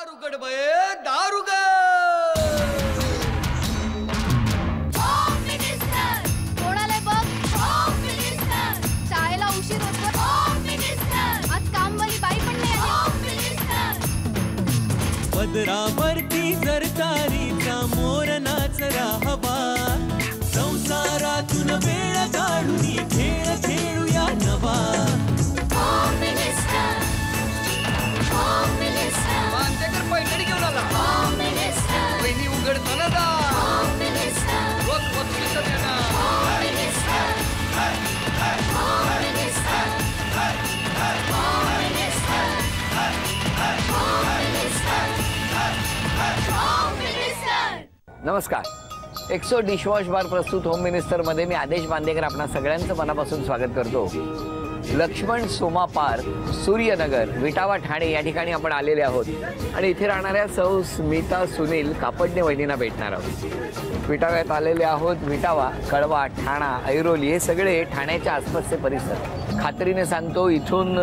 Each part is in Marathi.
दार उघड बये, दार उघड. कोणाला बघ, शाळेला उशीर होतो. आज कामवाली बाई पण नाही आली. पदरावरती सरकारीचा मोर नाचरा हवा, संसारातून वेळ काढून खेळ खेळूया नवा. मांदेकर पैठणी घेऊन आला. वहिनी उघडताना दा. रोज बक्षीस देणार. नमस्कार. एक्सो डिशवॉश बार प्रस्तुत होम मिनिस्टर मध्ये मी आदेश बांदेकर आपणा सगळ्यांचं मनापासून स्वागत करतो. लक्ष्मण सोमा पार्क, सूर्यनगर, विटावा, ठाणे या ठिकाणी आपण आलेले आहोत आणि इथे राहणाऱ्या सौ स्मिता सुनील कापडणे वहिनींना भेटणार आहोत. विटाव्यात आलेले आहोत. विटावा, कळवा, ठाणा, ऐरोली हे सगळे ठाण्याच्या आसपासचे परिसर. खात्रीने सांगतो इथून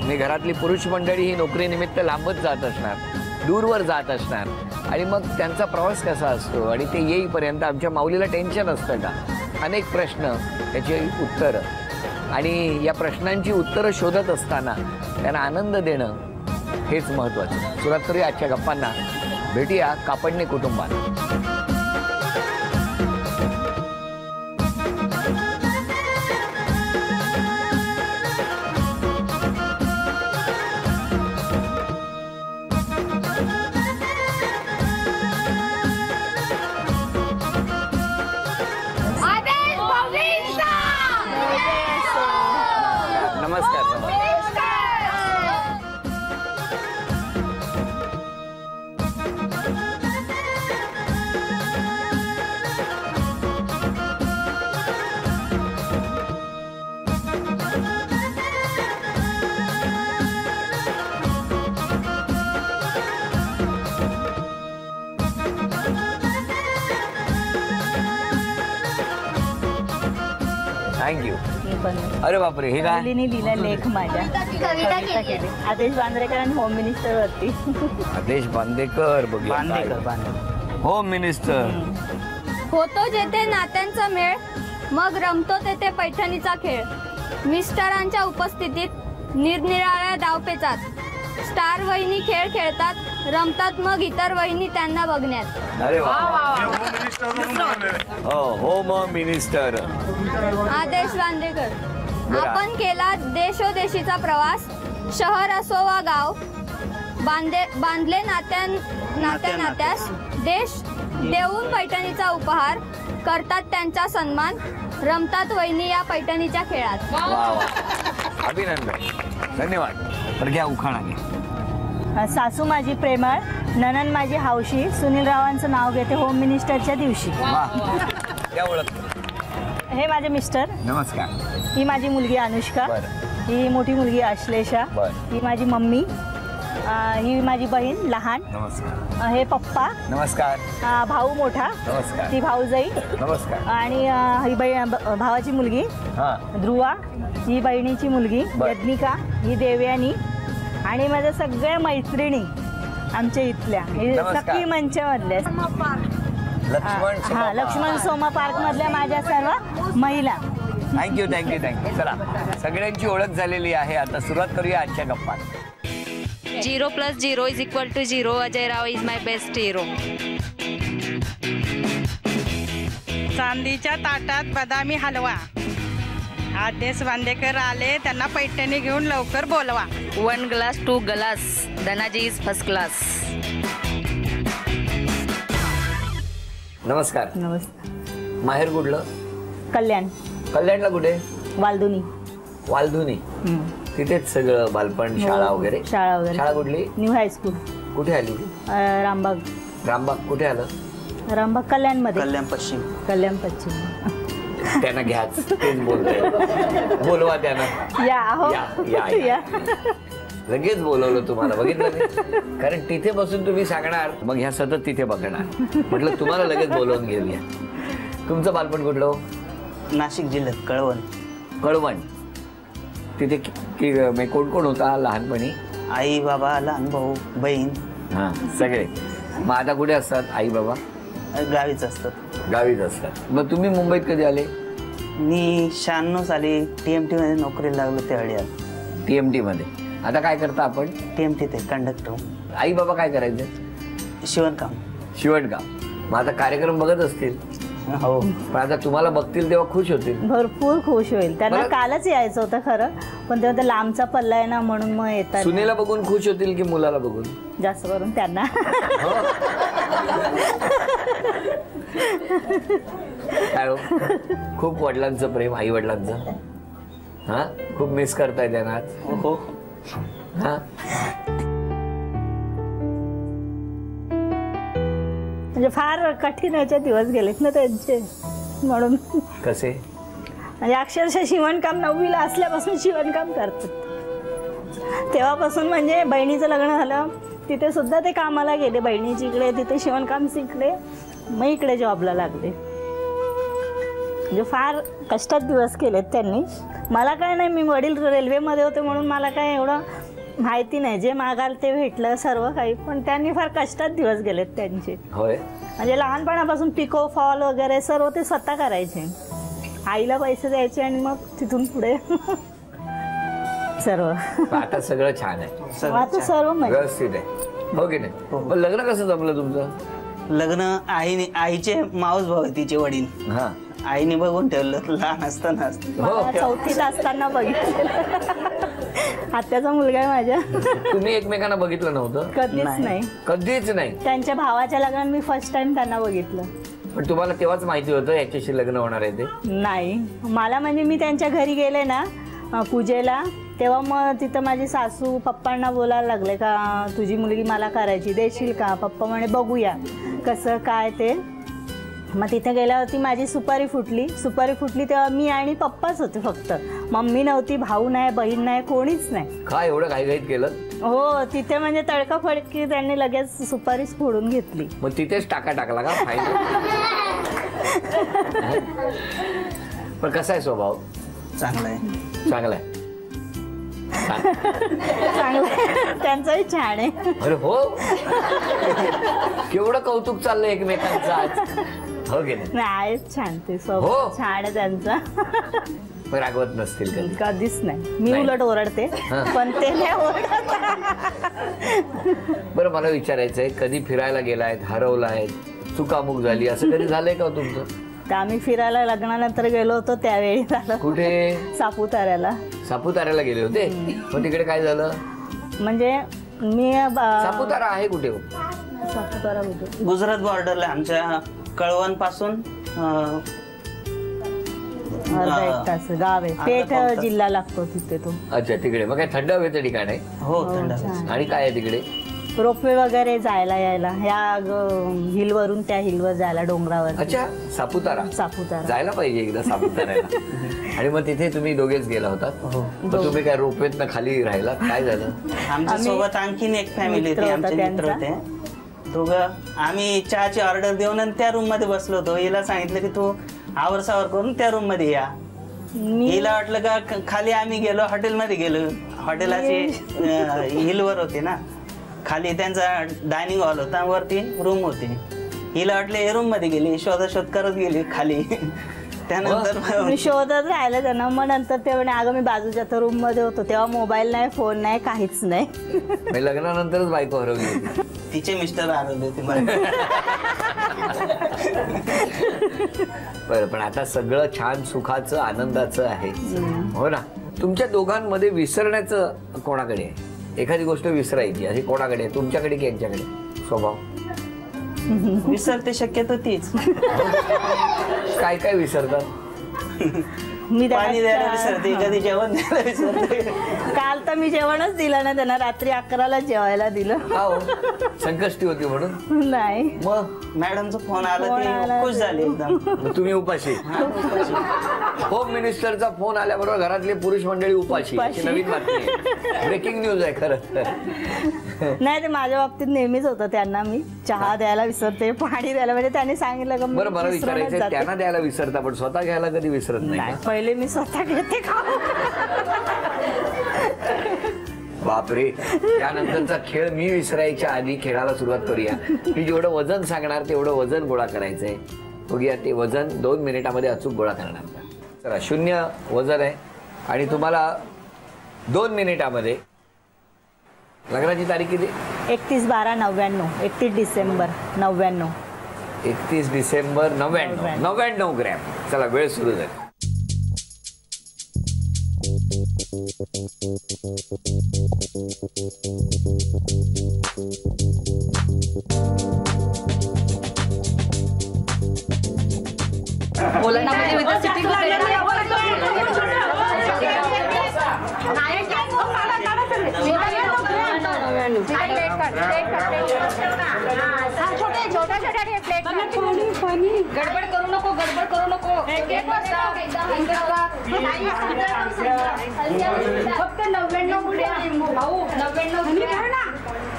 मी घरातली पुरुष मंडळी ही नोकरीनिमित्त लांबच जात असणार, दूरवर जात असणार आणि मग त्यांचा प्रवास कसा असतो आणि ते येईपर्यंत आमच्या माऊलीला टेन्शन असतं का. अनेक प्रश्न, त्याची उत्तरं आणि या प्रश्नांची उत्तरं शोधत असताना त्यांना आनंद देणं हेच महत्त्वाचं. सुरुवात करूया आजच्या गप्पांना. भेटूया कापडणे कुटुंबात. थँक्यू. अरे बापरे, हे काय लिहिला लेख माझ्या कविता केली. आदेश बांदेकर आणि होम मिनिस्टर वरती. आदेश बांदेकर होम मिनिस्टर. होतो जेथे नात्यांचा मेळ, मग रमतो तेथे पैठणीचा खेळ. मिस्टरांच्या उपस्थितीत निरनिराळ्या डावपेचात स्टार वहिनी खेळ खेळतात, रमतात मग इतर वहिनी त्यांना बघण्यात. अरे वा, होम मिनिस्टर आदेश बांदेकर. आपण केला देशोदेशीचा प्रवास, शहर असो वा गाव, बांधले नात्यास देश देऊन पैठणीचा उपहार, करतात त्यांचा सन्मान, रमतात वहिनी या पैठणीच्या खेळात. अभिनंदन, धन्यवाद. तर घ्या उखाणा घ्या. सासू माझी प्रेमळ, ननन माझी हौशी, सुनील रावांचं नाव घेते होम मिनिस्टरच्या दिवशी. हे माझे मिस्टर. नमस्कार. ही माझी मुलगी अनुष्का. ही मोठी मुलगी अश्लेषा. ही माझी मम्मी. ही माझी बहीण लहान. नमस्कार. हे पप्पा. नमस्कार. भाऊ मोठा. नमस्कार. ती भाऊजाई. नमस्कार. आणि ही भावाची मुलगी ध्रुवा. ही बहिणीची मुलगी यज्ञिका. ही देवयानी. आणि माझ्या सगळ्या मैत्रिणी आमच्या इथल्या सखी मंचमधल्या. लक्ष्मण सोमा पार्क मधल्या माझ्या सर्व महिला. थँक्यू. चला, सगळ्यांची ओळख झालेली आहे. आता सुरुवात करूया आजच्या गप्पात. 0 + 0 = 0. अजय राव इज माय बेस्ट हिरो. चांदीच्या ताटात बदामी हलवा. आदेश बांदेकर आले, त्यांना पैठणी घेऊन लवकर बोलवा. 1 glass 2 glass, Dhanaji is first class. नमस्कार. नमस्कार. माहेर कुठलं? कल्याण. कल्याणला कुठे? वालधुनी. वालधुनी. तिथेच सगळं बालपण, शाळा वगैरे. शाळा कुठली? New high school. कुठे आली? रामबाग. रामबाग कुठे आलं? रामबाग कल्याण मध्ये. कल्याण पश्चिम. त्यांना घ्याच, तेच बोलवा त्यांना. या. लगेच बोलवलं तुम्हाला, बघितलं. कारण तिथे बसून तुम्ही सांगणार, मग ह्या सतत तिथे बघणार. म्हटलं तुम्हाला लगेच बोलवून घेऊया. तुमचं बालपण कुठलं? नाशिक जिल्ह्यात कळवण. कळवण. तिथे कोण कोण होता लहानपणी? आई बाबा, लहान भाऊ, बहीण. हा सगळे. मग आता कुठे असतात आई बाबा? गावीच असतात. गावीच असतात. मग तुम्ही मुंबईत कधी आले? मी 96 साली TMT मध्ये नोकरीला लागलो त्यावेळी आलो. TMT मध्ये. आता काय करता आपण? TMT ते कंडक्टर. आई बाबा काय करायचे? शिवणकाम. शिवणकाम. मग आता कार्यक्रम बघत असतील? हो. पण आता तुम्हाला बघतील तेव्हा खुश होतील. भरपूर खुश होईल. त्यांना कालच यायचं होतं खरं, पण तेव्हा लांबचा पल्ला आहे ना म्हणून मग येतात. सुनेला बघून खुश होतील की मुलाला बघून? जास्त करून त्यांना. काय हो, खूप वडिलांचं प्रेम, आई वडिलांचं. हा, खूप मिस करताय त्यांना? हो. हा, म्हणजे फार कठीण याचे दिवस गेलेत ना त्यांचे, म्हणून. कसे? म्हणजे अक्षरशः शिवणकाम 9वीला असल्यापासून शिवणकाम करतात. तेव्हापासून म्हणजे बहिणीचं लग्न झालं तिथे सुद्धा ते कामाला गेले, बहिणीची इकडे, तिथे शिवणकाम शिकले, मग इकडे जॉबला लागले. म्हणजे फार कष्टात दिवस केलेत त्यांनी. मला काय नाही, मी वडील रेल्वेमध्ये होते म्हणून मला काय एवढं माहिती नाही. जे मागाल ते भेटलं सर्व काही, पण त्यांनी फार कष्टात दिवस गेलेत त्यांचे. होय. म्हणजे लहानपणापासून पिको फॉल वगैरे सर्व ते स्वतः करायचे. आईला पैसे द्यायचे आणि मग तिथून पुढे सर्व. आता सगळं छान आहे, आता सर्व व्यवस्थित आहे, हो की नाही? पण लग्न कसं जमलं तुमचं? लग्न आईचे मावस भाऊ आहे, तिचे वडील. हा, आईने बघून ठेवलं लहान असताना. मला 4थीत असताना बघितलं. आत्याचा मुलगा आहे माझ्या. तुम्ही एकमेकांना बघितलं नव्हतं? कधीच नाही. कधीच नाही. त्यांच्या भावाच्या लग्नात मी फर्स्ट टाइम त्यांना बघितलं. पण तुम्हाला तेव्हाच माहिती होतं याच्याशी लग्न होणार आहे ते? नाही, मला म्हणजे मी त्यांच्या घरी गेले ना पूजेला, तेव्हा मग तिथं माझी सासू पप्पांना बोलायला लागले का तुझी मुलगी मला करायची, देशील का? पप्पा म्हणे बघूया कसं काय ते. मग तिथे गेल्यावरती माझी सुपारी फुटली तेव्हा मी आणि पप्पाच होते फक्त. मम्मी नव्हती, भाऊ नाही, बहीण नाही, कोणीच नाही. काय एवढं घाईघाईत केलं? हो, तिथे म्हणजे तडकाफडकी त्यांनी लगेच सुपारीच फोडून घेतली. मग तिथेच टाकला का फायदा? पण कसा आहे स्वभाव? चांगला आहे. चांगला आहे. चांगलं, त्यांचंही छान आहे. अरे हो, केवढं कौतुक चाललंय एकमेकांचं आज, हो की नाही? छान, ते स्वभाव छान आहे त्यांचा. पण रागवत नसतील कधी? कधीच नाही. मी उलट ओरडते, पण ते नाही ओरडत. बरं, मला विचारायचंय, कधी फिरायला गेलायत, हरवलाय, चुकामुक झाली, असं कधी झालंय का तुमचं? आम्ही फिरायला लग्नानंतर गेलो होतो त्यावेळी झालं. कुठे? सापुताऱ्याला. सापुताऱ्याला गेले होते? मग तिकडे काय झालं? म्हणजे मी सापुतारा आहे कुठे? सापुतारा कुठे? गुजरात बॉर्डरला, आमच्या कळवण पासून अर्धा 1 तास गाव आहे, पेठ जिल्हा लागतो तिथे तो. अच्छा, तिकडे. मग काय थंड हवेचं ठिकाण आहे? हो, थंड. आणि काय आहे तिकडे? रोपवे वगैरे जायला यायला, ह्या हिलवरून त्या हिलवर जायला, डोंगरावर. अच्छा, सापुतारा. सापुतारा जायला पाहिजे एकदा सापुताऱ्याला. आणि मग तिथे तुम्ही दोघेच गेला होतात? मग तुम्ही काय रोपवेत खाली राहिला? काय झालं? आमच्या सोबत आणखीन एक फॅमिली होती, आमचे मित्र होते दोघं. आम्ही चहाची ऑर्डर देऊन आणि त्या रूम मध्ये बसलो होतो. हिला सांगितलं की तू आवरसावर करून त्या रूम मध्ये या. हिला वाटलं का खाली आम्ही गेलो, हॉटेलमध्ये गेलो. हॉटेलाची हिलवर होती ना, खाली त्यांचा डायनिंग हॉल होता, वरती रूम होती. हिला वाटलं हे रूम मध्ये गेली, शोध करत गेली खाली. त्यानंतर मी शोधत राहिलं त्यांना. मग नंतर ते म्हणे अगं मी बाजूच्या तर रूम मध्ये होतो, तेव्हा मोबाईल नाही, फोन नाही, काहीच नाही. लग्नानंतरच बायको हरवली? तिचे मिस्टर हरवले होते. बरं, पण आता सगळं छान सुखाचं आनंदाचं आहे, हो ना? तुमच्या दोघांमध्ये विसरण्याचं कोणाकडे आहे? एखादी गोष्ट विसरायची अशी कोणाकडे आहे? तुमच्याकडे की यांच्याकडे स्वभाव? विसरते शक्यतो तीच. काय काय विसरतात? मी पाणी द्यायला विसरते, कधी जेवण द्यायला विसरते. काल तर मी जेवणच दिलं ना त्यांना, रात्री 11ला जेवायला दिलं. संकष्टी होती म्हणून? नाही, मग मॅडमचा फोन आला ती खुश झाली एकदम. तुम्ही उपाशी? होम मिनिस्टरचा फोन आल्याबरोबर घरातले पुरुष मंडळी उपाशी, नवीन बातमी, ब्रेकिंग न्यूज आहे खरं. नाही, ते माझ्या बाबतीत नेहमीच होतं. त्यांना मी चहा द्यायला विसरते, पाणी द्यायला, म्हणजे त्यांनी सांगितलं का. बरं, मला विचारायचं, त्यांना द्यायला विसरता पण स्वतः घ्यायला कधी विसरत नाही? पहिले मी स्वतः घेते का. बापरे, त्यानंतरचा खेळ मी विसरायच्या आधी खेळाला सुरुवात करूया. मी जेवढं वजन सांगणार तेवढं वजन गोळा करायचंय. बघूया ते वजन 2 मिनिटामध्ये अचूक गोळा करणार. चला, 0 वजन आहे आणि तुम्हाला 2 मिनिटामध्ये. लग्नाची तारीख किती? 31/12/99. 31 डिसेंबर 99. 31 डिसेंबर 99 ग्रॅम. चला, वेळ सुरू झाली. गडबड करू नको. फक्त 99 भाऊ. 99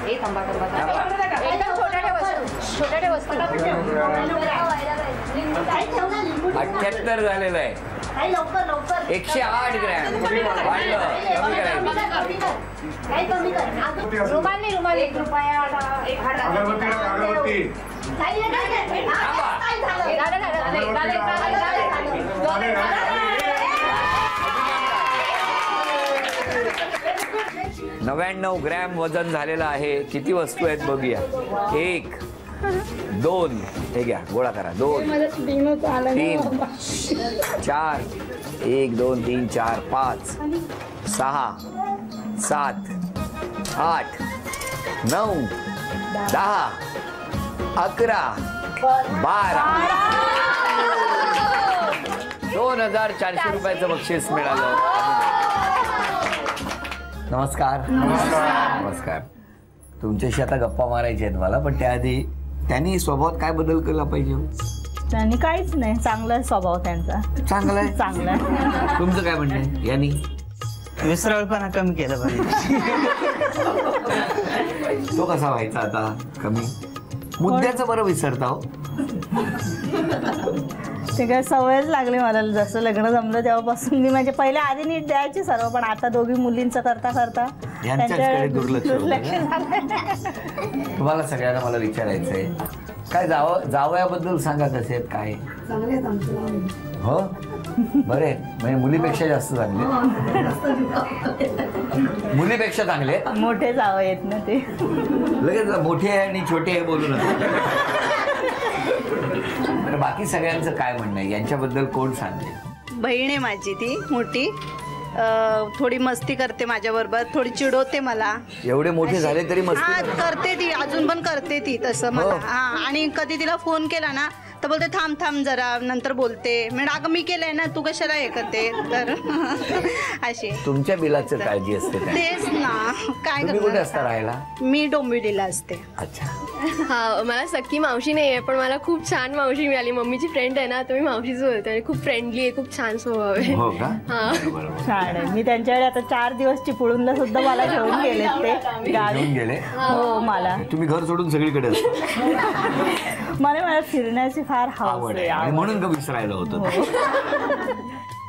एकदम छोट्या वस्तू 78 झालेलं आहे. 108 ग्रॅम वाढलं. कमी करायचं. रुमाल 1 रुपया. $99 ग्रॅम वजन झालेलं आहे. किती वस्तू आहेत बघूया. 1 2 हे घ्या, गोळा करा. 2 3 4 1 2 3 4 5 6 7 8 9 10 11 12 $2,400 रुपयाचं बक्षीस मिळालं. नमस्कार. नमस्कार. तुमच्याशी आता गप्पा मारायच्या आहेत मला, पण त्याआधी त्यांनी स्वभावात काय बदल केला पाहिजे? त्यांनी काहीच नाही, चांगला स्वभाव त्यांचा. चांगला आहे. चांगला आहे. तुमचं काय म्हणणं आहे? यांनी विसरळपणा कमी केलं पाहिजे. तो कसा व्हायचा आता कमी? मुद्द्याचं बरं विसरता हो. ते काय सवयच लागली मला. जसं लग्न जमलं तेव्हापासून मी म्हणजे पहिले आधी नीट द्यायची सर्व, पण आता दोघी मुलींचं करता यांच्याकडे दुर्लक्ष झालं. तुम्हाला सगळ्यांना मला विचारायचंय, काय जावयाबद्दल सांगा, कसे आहेत काय? हो, बरे म्हणजे मुलीपेक्षा जास्त चांगले. मुलीपेक्षा चांगले मोठे जावं येत ना ते. लगेच मोठे आहे आणि छोटे आहे बोलू नका. बाकी सगळ्यांचं काय म्हणणं आहे यांच्याबद्दल कोण सांगते? बहीण आहे माझी, ती मोठी. थोडी मस्ती करते माझ्याबरोबर, थोडी चिडवते मला. एवढे मोठे झाले तरी मस्ती करते ती, अजून पण करते ती तसं मला. आणि कधी तिला फोन केला ना तर बोलते थांब जरा, नंतर बोलते. म्हणजे अगं मी केलंय ना, तू कशाला हे करते. तर अशी तुमच्या बिलाचं काळजी असते. तेच ना, काय तुम्ही कुठे असता राहायला? मी डोंबिवलीला असते. अच्छा. हा, मला सख्खी मावशी नाही आहे, पण मला खूप छान मावशी मिळाली. मम्मीची फ्रेंड आहे ना, तर मी मावशीच बोलते. आणि खूप फ्रेंडली आहे, खूप छान स्वभाव आहे. हो का? हा, छान आहे. मी त्यांच्याकडे आता 4 दिवस चिपळूणला सुद्धा मला घेऊन गेलेत ते गावी. घेऊन गेले? हो, मला. तुम्ही घर सोडून सगळीकडे असता. मला फिरण्याची फार आवड आहे आणि म्हणून का विसरायला होतं.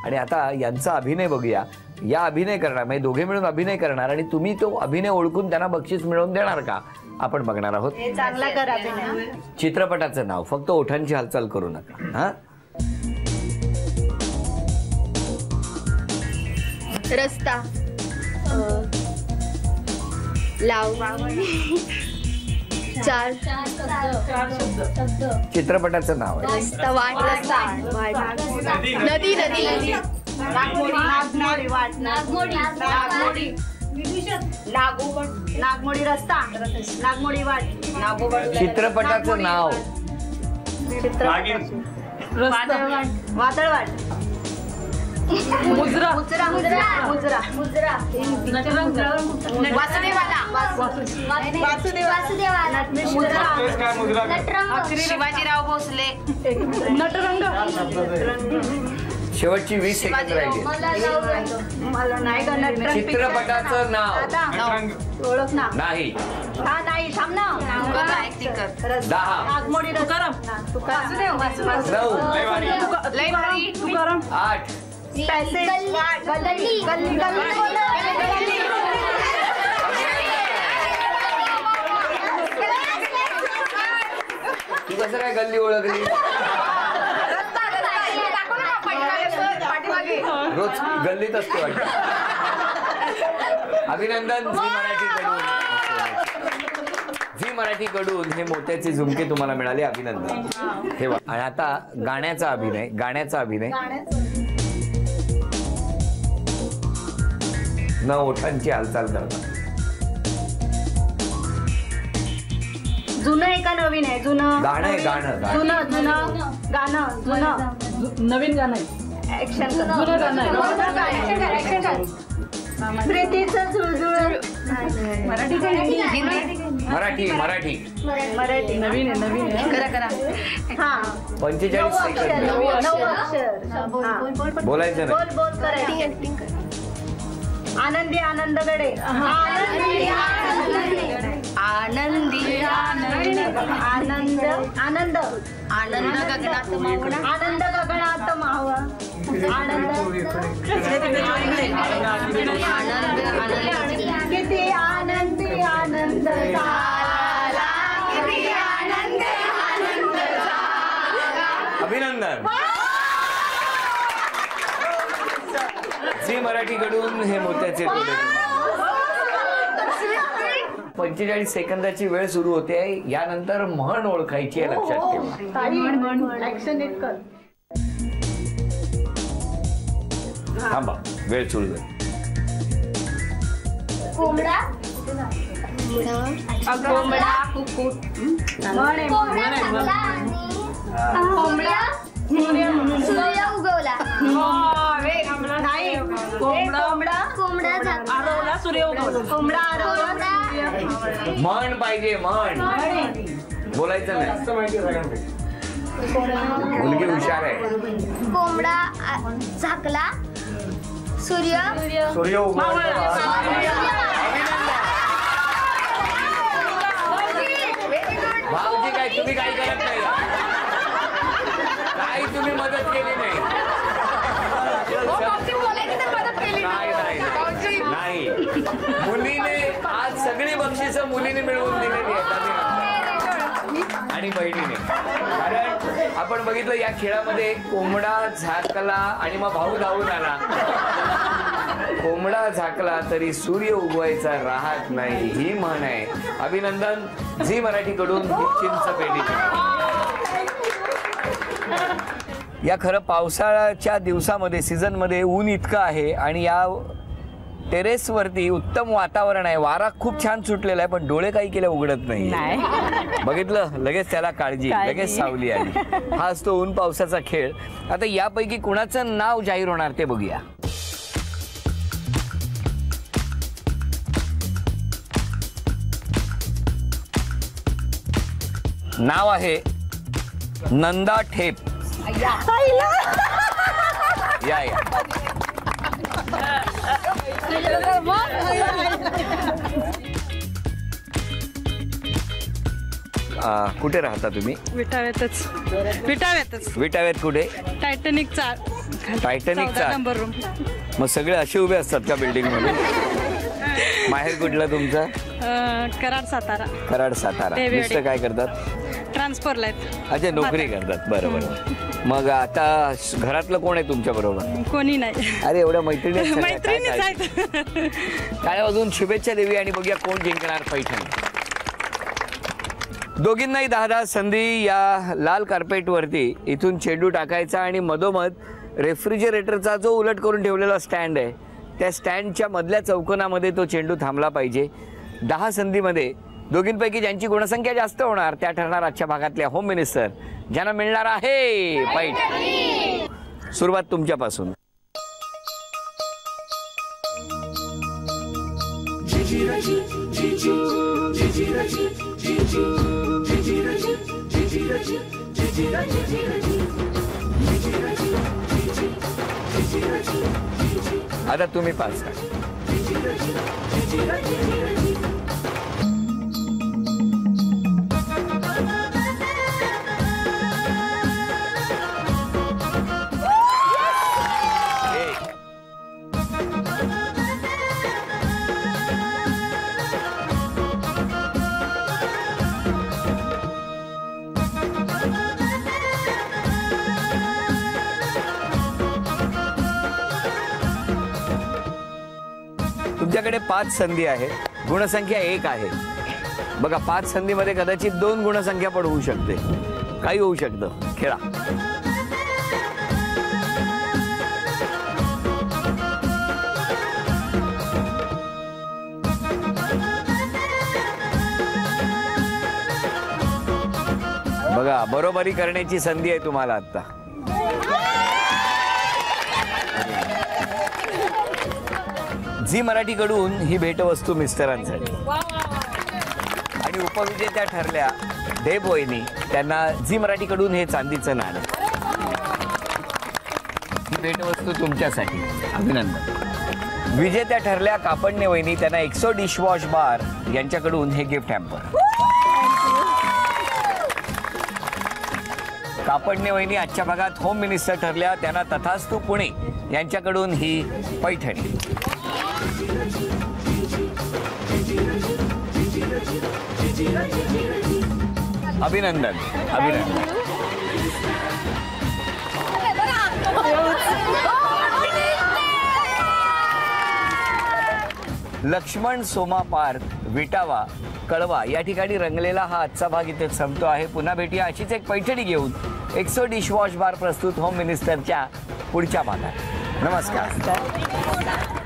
आणि आता यांचा अभिनय बघूया. या अभिनय करणार म्हणजे दोघे मिळून अभिनय करणार आणि तुम्ही तो अभिनय ओळखून त्यांना बक्षीस मिळवून देणार का, आपण बघणार आहोत. चांगला कर अभिनय. चित्रपटाचं नाव फक्त ओठांची हालचाल करू नका. हा, रस्ता, लाव, 4 चित्रपटाचं नाव आहे. रस्ता, वाट, नदी, नागमोडी रस्ता, नागमोडी वाट, चित्रपटाचं नाव. वादळवाट, मुजरा, शिवाजीराव भोसले, नटरंग. शेवटची 20 सेकंद राहिली. मला नाही करणार. चित्रपटाचं नाव ओळख ना. नाही. हा नाही, थांब ना. 10 नागमोडी तुकाराम, 9 8 गल्ली कसं काय गल्ली ओळखली? रोज गल्लीत असते वाटतं. अभिनंदन झी मराठीकडून हे मोत्याचे झुमके तुम्हाला मिळाले. अभिनंदन. हे आणि आता गाण्याचा अभिनय न ओठांची हालचाल करतात. जुनं आहे का नवीन आहे? जुनं गाणं आहे. नवीन गाणं आहे. ऍक्शन जुनं गाणं आहे. प्रीतीचं झुळझुळ. मराठी नवीन आहे. करा. हा 45 सेकंद. 9 अक्षर. बोलायचं नाही. बोल करायचं. आनंदी आनंदगडे. आनंद गगनात माव. आनंद किती आनंदी आनंद झाला. अभिनंदन. झी मराठीकडून हे मोत्याचे तोडे. 45 सेकंदाची वेळ सुरू होते. यानंतर म्हण ओळखायची आहे, लक्षात ठेवा. थांबा, वेळ सुरू झाली. कोंबडा सूर्य उगवला. म्हण पाहिजे. म्हण बोलायचं नाही. मुलगी हुशार आहे. कोंबडा झाकला. सूर्य उगवला. भाऊजी काय तुम्ही काही करत नाही? काही तुम्ही मदत केली नाही? नाही. मुलीने आज सगळी बक्षिसं मुलीने मिळवून दिलेली आहेत आणि बहिणीने. कारण आपण बघितलं या खेळामध्ये कोंबडा झाकला आणि मग भाऊ धावून आला. कोंबडा झाकला तरी सूर्य उगवायचा राहत नाही, ही म्हण आहे. अभिनंदन. झी मराठीकडून चिंच पेटी. या खरं पावसाळ्याच्या दिवसामध्ये सीझनमध्ये ऊन इतकं आहे आणि या टेरेसवरती उत्तम वातावरण आहे. वारा खूप छान सुटलेला आहे, पण डोळे काही केल्या उघडत नाही. बघितलं, लगेच त्याला काळजी, लगेच सावली आली. हा असतो ऊन पावसाचा खेळ. आता यापैकी कुणाचं नाव जाहीर होणार ते बघूया. नाव आहे नंदा ठेप. या कुठे राहता तुम्ही? विटाव्यात कुठे? टायटॅनिकचा नंबर रूम. मग सगळे असे उभे असतात का बिल्डिंग मध्ये? माहेर कुठलं तुमचं? कराड सातारा. मिस्टर काय करतात? ट्रान्सफरला आहेत. अच्छा, नोकरी करतात. बरोबर. मग आता घरातलं कोण आहे तुमच्या बरोबर? कोणी नाही. अरे एवढ्या मैत्रिणी. टाळ्या वाजवून शुभेच्छा देवी आणि बघूया कोण जिंकणार पैठणी. दोघींनाही 10-10 संधी. या लाल कार्पेटवरती इथून चेंडू टाकायचा आणि मधोमध रेफ्रिजरेटरचा जो उलट करून ठेवलेला स्टँड आहे त्या स्टँडच्या मधल्या चौकोनामध्ये तो चेंडू थांबला पाहिजे. 10 संधीमध्ये दोघींपैकी ज्यांची गुणसंख्या जास्त होणार त्या ठरणार आजच्या भागातल्या होम मिनिस्टर, ज्यांना मिळणार आहे पैठणी. सुरुवात तुमच्यापासून. आता तुम्ही पास करा. तुमच्याकडे 5 संधी आहेत, गुणसंख्या 1 आहे. बघा 5 संधीमध्ये कदाचित 2 गुणसंख्या पण होऊ शकते, काही होऊ शकतं. खेळा. बघा बरोबरी करण्याची संधी आहे तुम्हाला आता. झी मराठीकडून ही भेटवस्तू मिस्टरांसाठी आणि उपविजेत्या ठरल्या देव वहिनी, त्यांना झी मराठीकडून हे चांदीचं नाणं. ही भेटवस्तू तुमच्यासाठी. अभिनंदन. विजेत्या ठरल्या कापडणे वहिनी, त्यांना एक्सो डिशवॉश बार यांच्याकडून हे गिफ्ट हॅम्पर. कापडणे वहिनी आजच्या भागात होम मिनिस्टर ठरल्या, त्यांना तथास्तु पुणे यांच्याकडून ही पैठणी. अभिनंदन. अभिनंदन. लक्ष्मण सोमा पार्क, विटावा, कळवा या ठिकाणी रंगलेला हा आजचा भाग इथे संपतो आहे. पुन्हा भेटूया अशीच एक पैठणी घेऊन एक्सो डिशवॉश बार प्रस्तुत होम मिनिस्टरच्या पुढच्या भागात. नमस्कार.